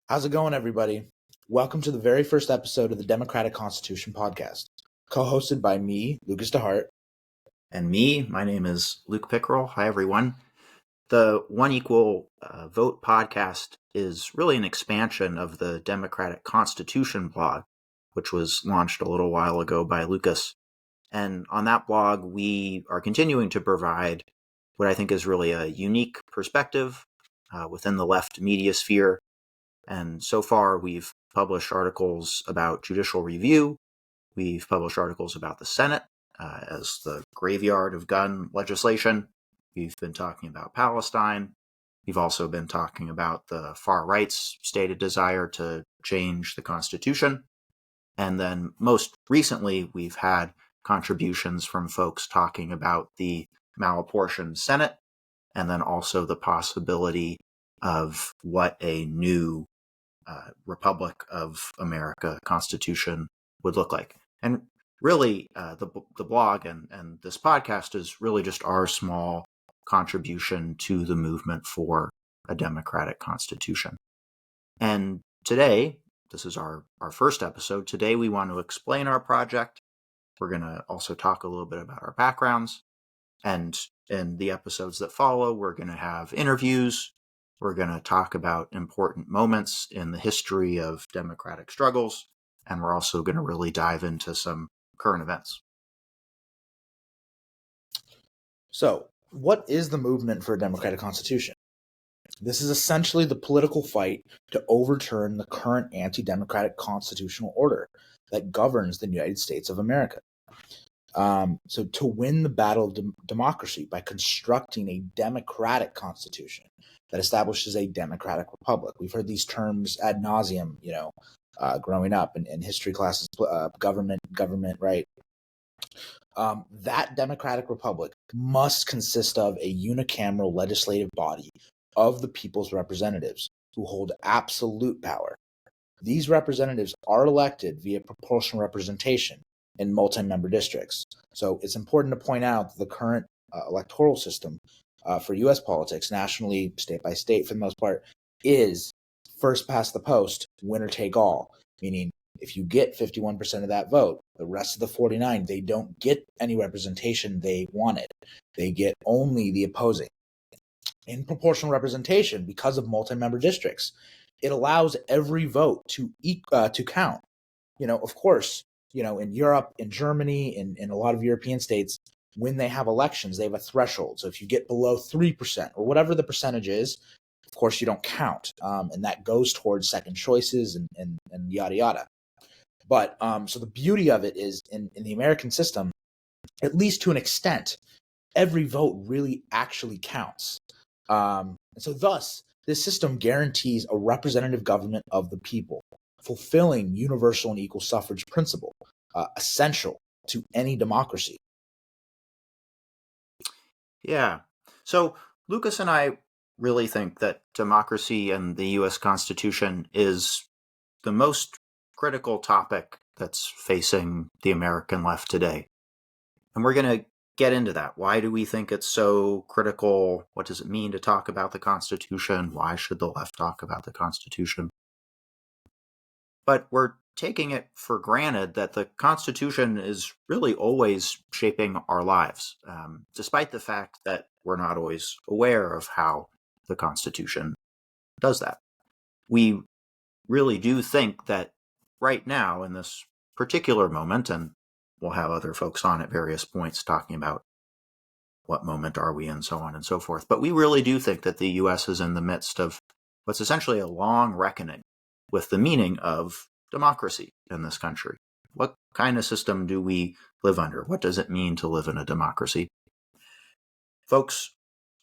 How's it going, everybody? Welcome to the very first episode of the Democratic Constitution podcast, co-hosted by me, Lucas DeHart. And me, my name is Luke Pickerel. Hi, everyone. The One Equal Vote podcast is really an expansion of the Democratic Constitution blog, which was launched a little while ago by Lucas. And on that blog, we are continuing to provide what I think is really a unique perspective within the left media sphere. And so far, we've published articles about judicial review. We've published articles about the Senate as the graveyard of gun legislation. We've been talking about Palestine. We've also been talking about the far right's stated desire to change the Constitution. And then most recently, we've had contributions from folks talking about the malapportioned Senate, and then also the possibility of what a new Republic of America Constitution would look like. And really, the blog and this podcast is really just our small contribution to the movement for a democratic constitution. And today, this is our first episode. Today, we want to explain our project. We're going to also talk a little bit about our backgrounds. And in the episodes that follow, we're going to have interviews. We're going to talk about important moments in the history of democratic struggles, and we're also going to really dive into some current events. So, what is the movement for a democratic constitution? This is essentially the political fight to overturn the current anti-democratic constitutional order that governs the United States of America. So to win the battle of democracy by constructing a democratic constitution that establishes a democratic republic. We've heard these terms ad nauseum, growing up in history classes, government, right? That democratic republic must consist of a unicameral legislative body of the people's representatives who hold absolute power. These representatives are elected via proportional representation in multi-member districts. So it's important to point out that the current electoral system for U.S. politics, nationally, state by state for the most part, is first past the post, winner take all. Meaning, if you get 51% of that vote, the rest of the 49, they don't get any representation they wanted. They get only the opposing. In proportional representation, because of multi-member districts, it allows every vote to count. Of course, in Europe, in Germany, in a lot of European states, when they have elections, they have a threshold. So if you get below 3% or whatever the percentage is, of course, you don't count. And that goes towards second choices and yada, yada. But so the beauty of it is in the American system, at least to an extent, every vote really actually counts. And so thus, this system guarantees a representative government of the people, fulfilling universal and equal suffrage principle, essential to any democracy. Yeah. So Lucas and I really think that democracy and the U.S. Constitution is the most critical topic that's facing the American left today. And we're going to get into that. Why do we think it's so critical? What does it mean to talk about the Constitution? Why should the left talk about the Constitution? But we're taking it for granted that the Constitution is really always shaping our lives, despite the fact that we're not always aware of how the Constitution does that. We really do think that right now, in this particular moment, and we'll have other folks on at various points talking about what moment are we in, so on and so forth. But we really do think that the U.S. is in the midst of what's essentially a long reckoning with the meaning of democracy in this country. What kind of system do we live under? What does it mean to live in a democracy? Folks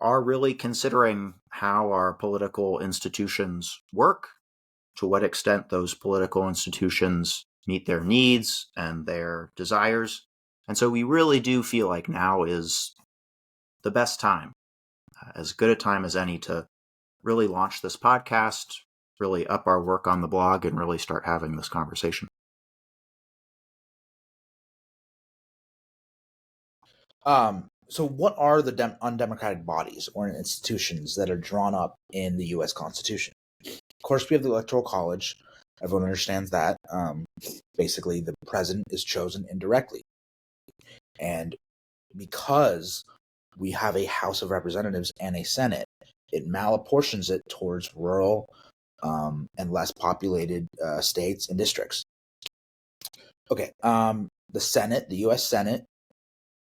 are really considering how our political institutions work, to what extent those political institutions meet their needs and their desires. And so we really do feel like now is the best time, as good a time as any, to really launch this podcast, really up our work on the blog, and really start having this conversation. So what are the undemocratic bodies or institutions that are drawn up in the U.S. Constitution? Of course, we have the Electoral College. Everyone understands that. Basically, the president is chosen indirectly. And because we have a House of Representatives and a Senate, it malapportions it towards rural and less populated states and districts. Okay, the Senate, the U.S. Senate,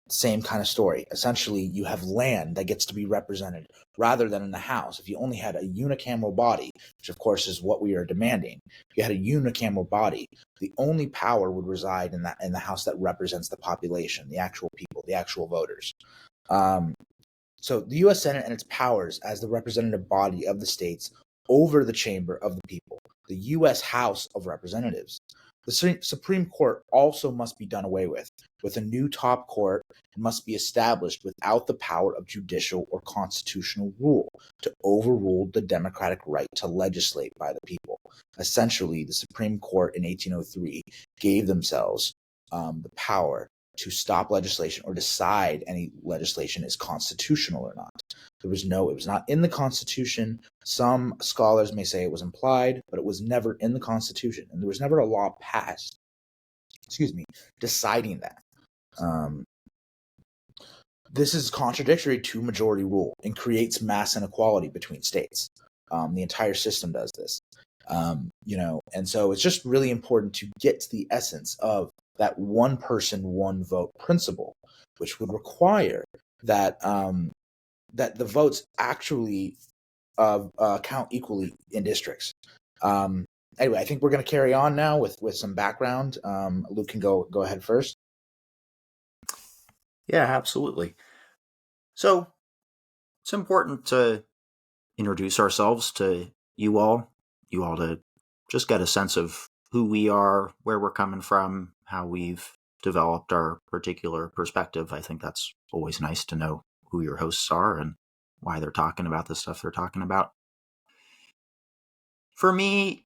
same kind of story. Essentially, you have land that gets to be represented rather than in the House. If you only had a unicameral body, which of course is what we are demanding, if you had a unicameral body, the only power would reside in the House that represents the population, the actual people, the actual voters. So the U.S. Senate and its powers as the representative body of the states over the chamber of the people, the U.S. House of Representatives. The Supreme Court also must be done away with a new top court, and must be established without the power of judicial or constitutional rule to overrule the democratic right to legislate by the people. Essentially, the Supreme Court in 1803 gave themselves the power to stop legislation or decide any legislation is constitutional or not. It was not in the Constitution. Some scholars may say it was implied, but it was never in the Constitution. And there was never a law passed, deciding that. This is contradictory to majority rule and creates mass inequality between states. The entire system does this. And so it's just really important to get to the essence of that one person, one vote principle, which would require that that the votes actually count equally in districts. Anyway, I think we're going to carry on now with some background. Luke can go ahead first. Yeah, absolutely. So it's important to introduce ourselves to you all to just get a sense of who we are, where we're coming from, how we've developed our particular perspective. I think that's always nice to know who your hosts are and why they're talking about the stuff they're talking about. For me,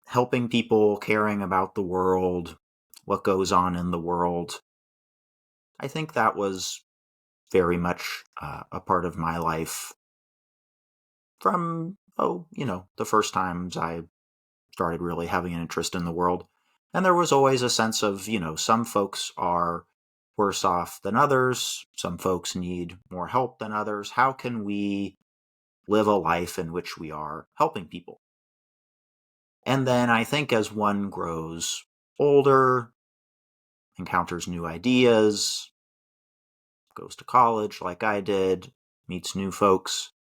helping people, caring about the world, what goes on in the world, I think that was very much a part of my life from, the first times I started really having an interest in the world. And there was always a sense of, some folks are worse off than others. Some folks need more help than others. How can we live a life in which we are helping people? And then I think as one grows older, encounters new ideas, goes to college like I did, meets new folks,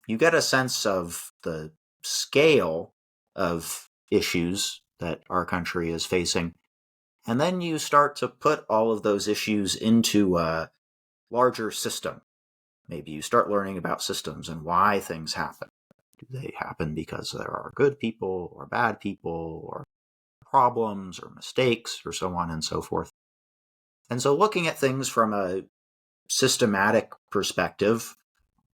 you get a sense of the scale of issues that our country is facing. And then you start to put all of those issues into a larger system. Maybe you start learning about systems and why things happen. Do they happen because there are good people or bad people or problems or mistakes or so on and so forth? And so looking at things from a systematic perspective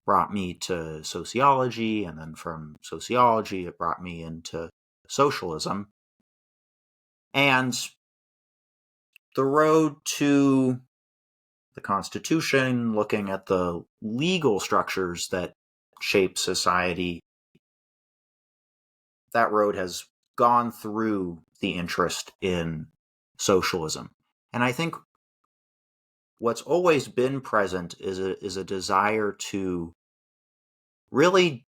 brought me to sociology, and then from sociology it brought me into socialism. And the road to the Constitution, looking at the legal structures that shape society, that road has gone through the interest in socialism. And I think what's always been present is a desire to really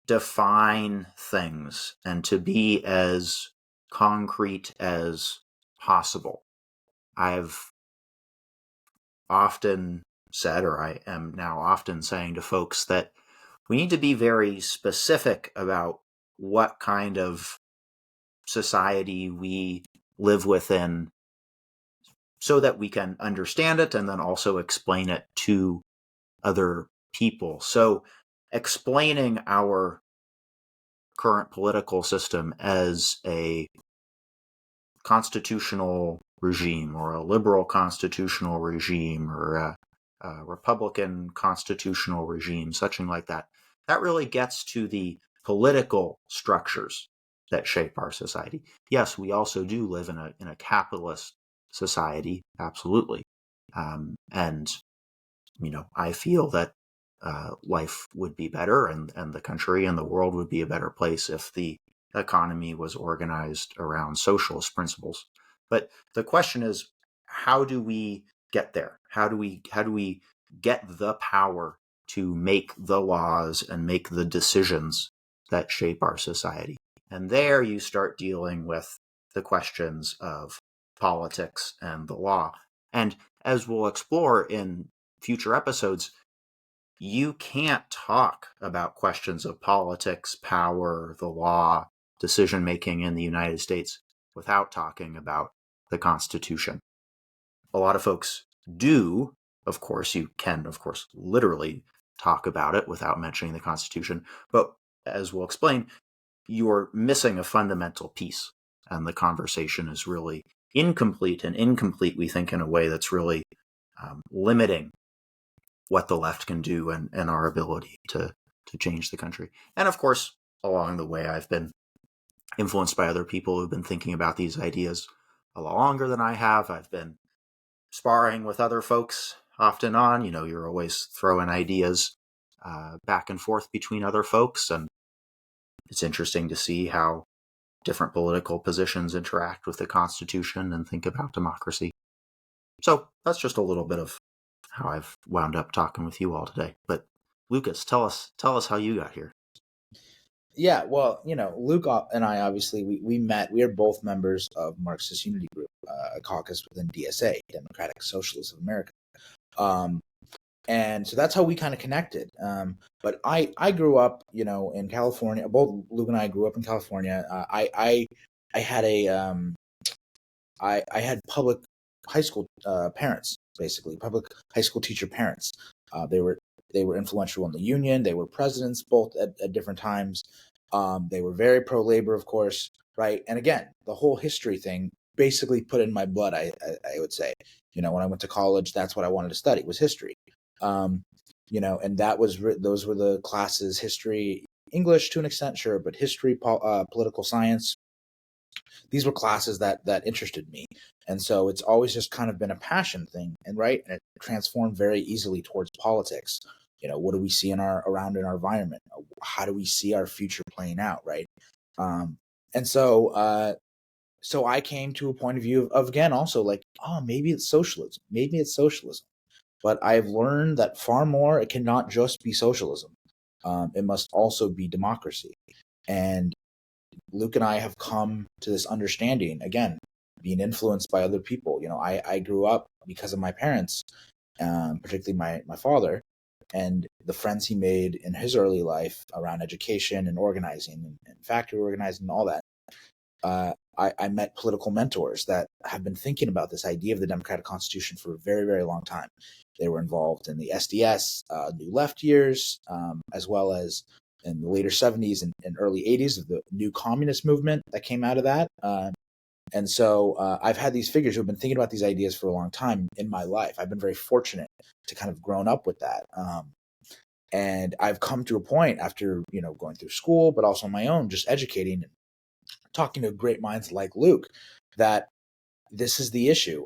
define things and to be as concrete as possible. I've often said, or I am now often saying to folks, that we need to be very specific about what kind of society we live within so that we can understand it and then also explain it to other people. So explaining our current political system as a constitutional regime or a liberal constitutional regime or a Republican constitutional regime, something like that, that really gets to the political structures that shape our society. Yes, we also do live in a capitalist society, absolutely. And I feel that life would be better, and the country and the world would be a better place if the economy was organized around socialist principles. But the question is, how do we get there? How do we get the power to make the laws and make the decisions that shape our society? And there you start dealing with the questions of politics and the law. And as we'll explore in future episodes, you can't talk about questions of politics, power, the law, decision making in the United States without talking about the Constitution. A lot of folks do, of course, you can, of course, literally talk about it without mentioning the Constitution. But as we'll explain, you're missing a fundamental piece, and the conversation is really incomplete, we think, in a way that's really limiting what the left can do and our ability to change the country. And of course, along the way, I've been influenced by other people who've been thinking about these ideas a lot longer than I have. I've been sparring with other folks off and on. You're always throwing ideas back and forth between other folks, and it's interesting to see how different political positions interact with the Constitution and think about democracy. So that's just a little bit of how I've wound up talking with you all today. But Lucas, tell us how you got here. Yeah, well, Luke and I, obviously, we met. We are both members of Marxist Unity Group, a caucus within DSA, Democratic Socialists of America. And so that's how we kind of connected. But I grew up, in California. Both Luke and I grew up in California. I had I had public high school parents, basically public high school teacher parents. They were influential in the union. They were presidents both at different times. They were very pro labor, of course, right? And again, the whole history thing basically put in my blood. I would say, when I went to college, that's what I wanted to study, was history. And that was those were the classes: history, English to an extent, sure, but history, political science. These were classes that interested me, and so it's always just kind of been a passion thing, and it transformed very easily towards politics. What do we see around in our environment? How do we see our future playing out, right? And so I came to a point of view of again, also like, oh, maybe it's socialism. But I've learned that far more, it cannot just be socialism. It must also be democracy. And Luke and I have come to this understanding, again, being influenced by other people. I grew up because of my parents, particularly my father, and the friends he made in his early life around education and organizing and factory organizing and all that. I met political mentors that have been thinking about this idea of the Democratic Constitution for a very, very long time. They were involved in the SDS, New Left years, as well as in the later 70s and early 80s of the new communist movement that came out of that. And so I've had these figures who have been thinking about these ideas for a long time in my life. I've been very fortunate to kind of grown up with that. And I've come to a point after, going through school, but also on my own, just educating and talking to great minds like Luke, that this is the issue,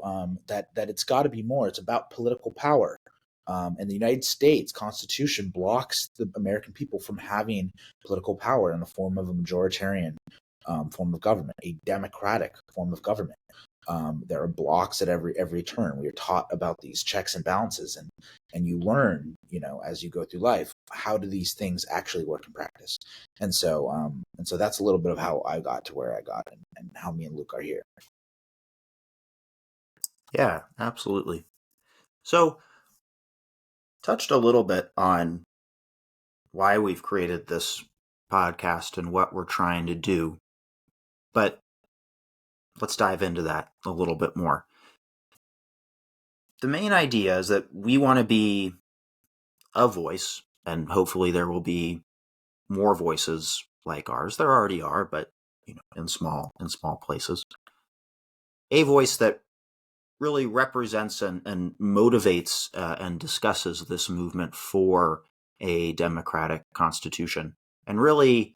that it's got to be more. It's about political power. And the United States Constitution blocks the American people from having political power in the form of a majoritarian form of government, a democratic form of government. There are blocks at every turn. We are taught about these checks and balances, and you learn, as you go through life, how do these things actually work in practice. And so that's a little bit of how I got to where I got, and how me and Luke are here. Yeah, absolutely. So, touched a little bit on why we've created this podcast and what we're trying to do, but let's dive into that a little bit more. The main idea is that we want to be a voice, and hopefully there will be more voices like ours. There already are, but in small places. A voice that really represents and motivates and discusses this movement for a democratic constitution, and really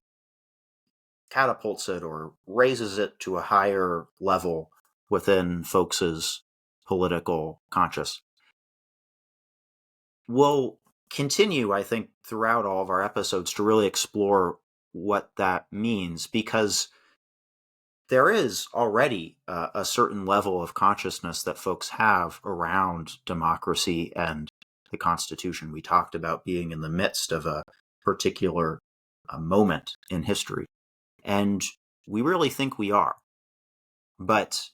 catapults it or raises it to a higher level within folks' political conscience. We'll continue, I think, throughout all of our episodes to really explore what that means, because there is already a certain level of consciousness that folks have around democracy and the Constitution. We talked about being in the midst of a particular moment in history, and we really think we are, but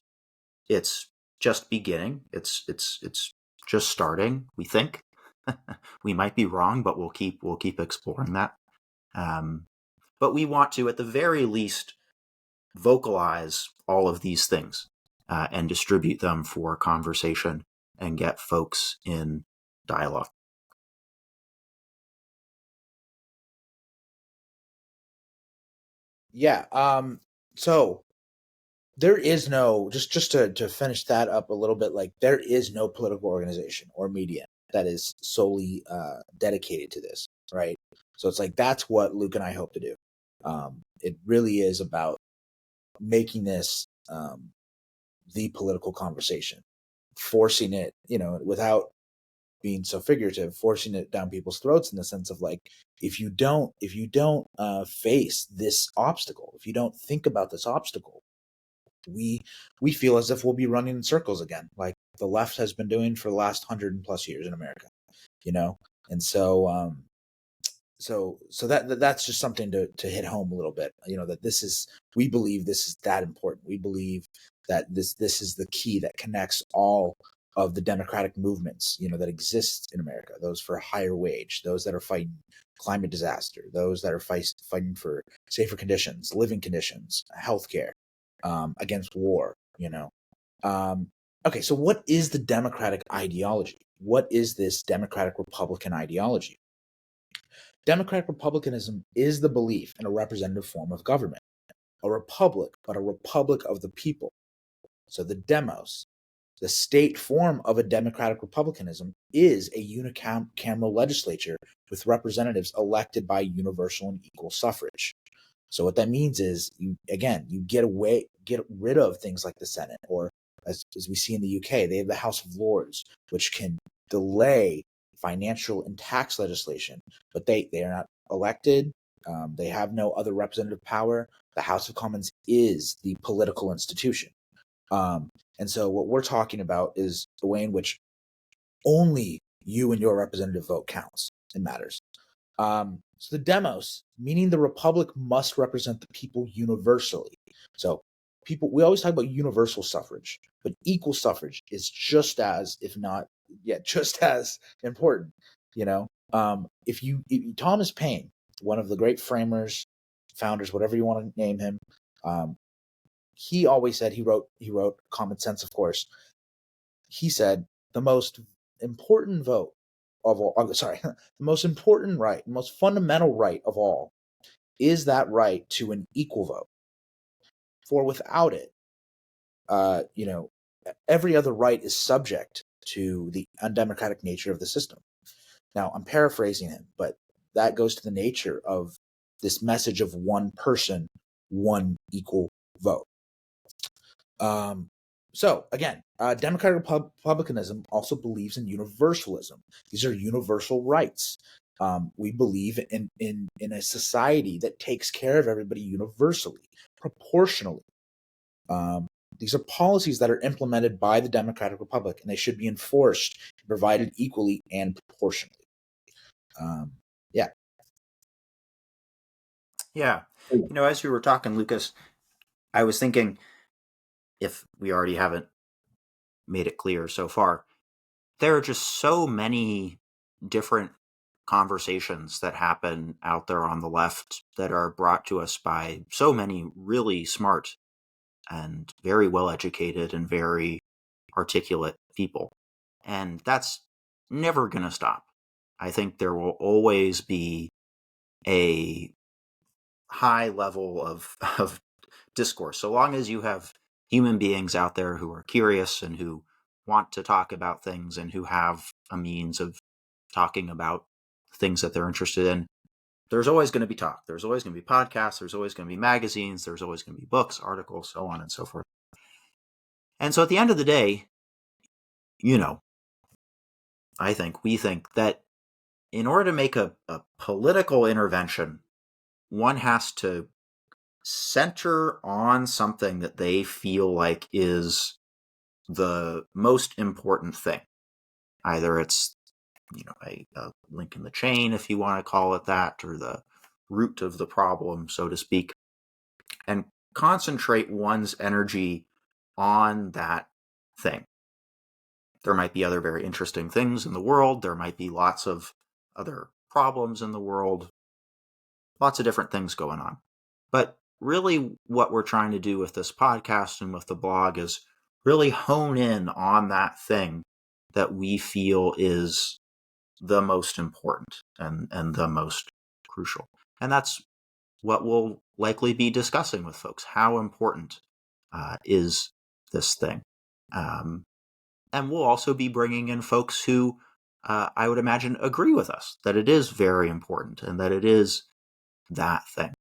it's just beginning. It's just starting. We think we might be wrong, but we'll keep exploring that. But we want to, at the very least, vocalize all of these things and distribute them for conversation and get folks in dialogue. Yeah. So there is no, just to finish that up a little bit, like there is no political organization or media that is solely dedicated to this, right? So it's like that's what Luke and I hope to do. It really is about making this the political conversation, forcing it, without being so figurative, forcing it down people's throats in the sense of like, if you don't face this obstacle, if you don't think about this obstacle, we feel as if we'll be running in circles again, like the left has been doing for the last 100+ years in America, you know. And so that's just something to hit home a little bit, that we believe this is that important. We believe that this is the key that connects all of the democratic movements, that exist in America, those for a higher wage, those that are fighting climate disaster, those that are fighting for safer conditions, living conditions, healthcare, against war. Okay, so what is the democratic ideology? What is this democratic republican ideology? Democratic republicanism is the belief in a representative form of government, a republic, but a republic of the people. So the demos, the state form of a democratic republicanism, is a unicameral legislature with representatives elected by universal and equal suffrage. So what that means is, you get rid of things like the Senate, or as we see in the UK, they have the House of Lords, which can delay financial and tax legislation, but they are not elected. They have no other representative power. The House of Commons is the political institution. And so what we're talking about is the way in which only you and your representative vote counts and matters. So the demos, meaning the republic must represent the people universally. So we always talk about universal suffrage, but equal suffrage is just as, if not, just as important. If Thomas Paine, one of the great framers, founders, whatever you want to name him, he always said, he wrote Common Sense, of course. He said the most important vote of all, the most important right, the most fundamental right of all, is that right to an equal vote. For without it, every other right is subject to the undemocratic nature of the system. Now, I'm paraphrasing him, but that goes to the nature of this message of one person, one equal vote. So again, democratic republicanism also believes in universalism. These are universal rights. We believe in a society that takes care of everybody universally, proportionally. These are policies that are implemented by the Democratic Republic, and they should be enforced and provided equally and proportionally. Yeah. Yeah. As you were talking, Lucas, I was thinking, if we already haven't made it clear so far, there are just so many different conversations that happen out there on the left that are brought to us by so many really smart and very well educated and very articulate people. And that's never going to stop. I think there will always be a high level of discourse. So long as you have human beings out there who are curious and who want to talk about things and who have a means of talking about things that they're interested in, there's always going to be talk. There's always going to be podcasts. There's always going to be magazines. There's always going to be books, articles, so on and so forth. And so at the end of the day, we think that in order to make a political intervention, one has to center on something that they feel like is the most important thing. Either it's a link in the chain, if you want to call it that, or the root of the problem, so to speak, and concentrate one's energy on that thing. There might be other very interesting things in the world. There might be lots of other problems in the world, lots of different things going on. But really, what we're trying to do with this podcast and with the blog is really hone in on that thing that we feel is the most important and the most crucial. And that's what we'll likely be discussing with folks. How important is this thing? And we'll also be bringing in folks who I would imagine agree with us that it is very important and that it is that thing.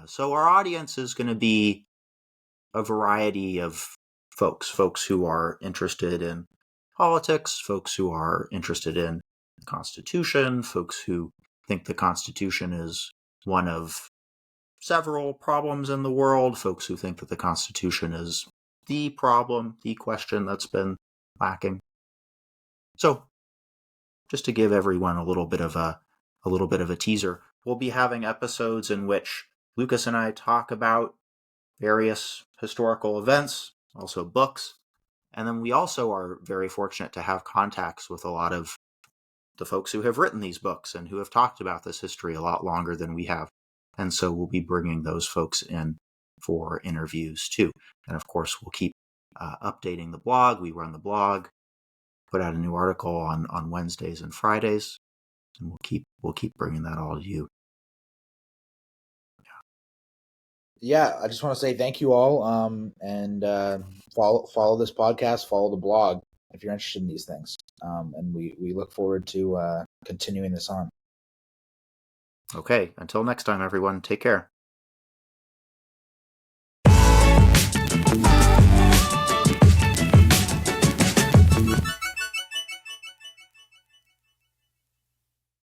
So our audience is going to be a variety of folks who are interested in politics, folks who are interested in the Constitution, folks who think the Constitution is one of several problems in the world, folks who think that the Constitution is the problem, the question that's been lacking. So, just to give everyone a little bit of a teaser, we'll be having episodes in which Lucas and I talk about various historical events, also books, and then we also are very fortunate to have contacts with a lot of the folks who have written these books and who have talked about this history a lot longer than we have. And so we'll be bringing those folks in for interviews too. And of course, we'll keep updating the blog. We run the blog, put out a new article on Wednesdays and Fridays, and we'll keep bringing that all to you. Yeah, I just want to say thank you all, and follow this podcast, follow the blog if you're interested in these things, and we look forward to continuing this on. Okay, until next time, everyone, take care.